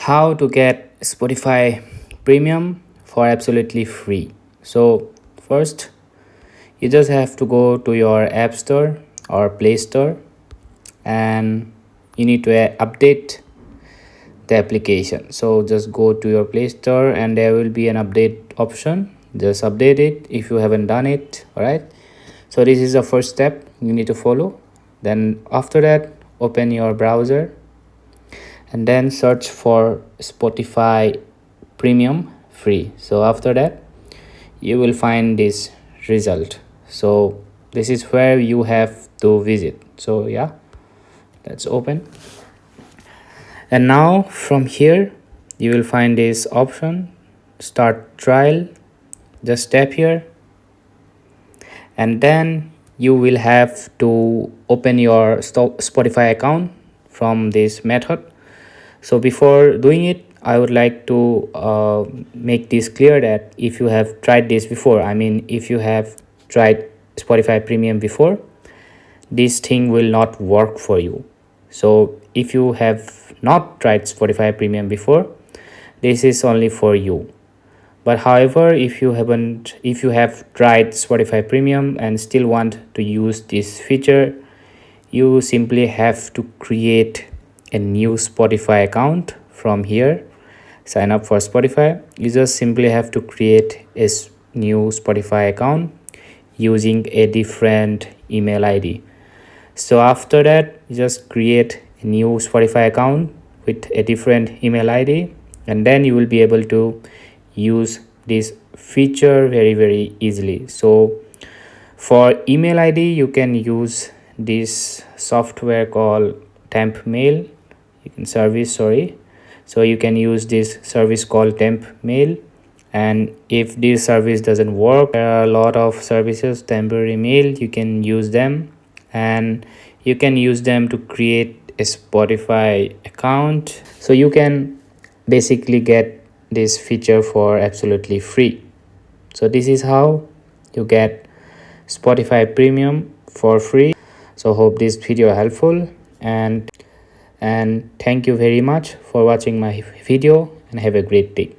how to get Spotify Premium for absolutely free. So first, you just have to go to your App Store or Play Store, and you need to update the application. So just go to your Play Store and there will be an update option. Just update it if you haven't done it. All right, so this is the first step you need to follow. Then after that, open your browser and then search for Spotify Premium free. So after that, you will find this result. So this is where you have to visit. So yeah, let's open. And now from here, you will find this option, start trial. Just tap here, and then you will have to open your Spotify account from this method. So before doing it, I would like to make this clear that if you have tried this before, I mean if you have tried Spotify Premium before, this thing will not work for you. So if you have not tried Spotify Premium before, this is only for you. But however, if you have tried Spotify Premium and still want to use this feature, you simply have to create a new Spotify account from here. Sign up for Spotify. You just simply have to create a new Spotify account using a different email ID. So after that, you just create a new Spotify account with a different email ID, and then you will be able to use this feature very easily. So for email ID, you can use this software called temp mail. You can so you can use this service called temp mail. And if this service doesn't work, there are a lot of services, temporary mail, you can use them, and you can use them to create a Spotify account. So you can basically get this feature for absolutely free. So this is how you get Spotify Premium for free. So hope this video helpful, and thank you very much for watching my video, and have a great day.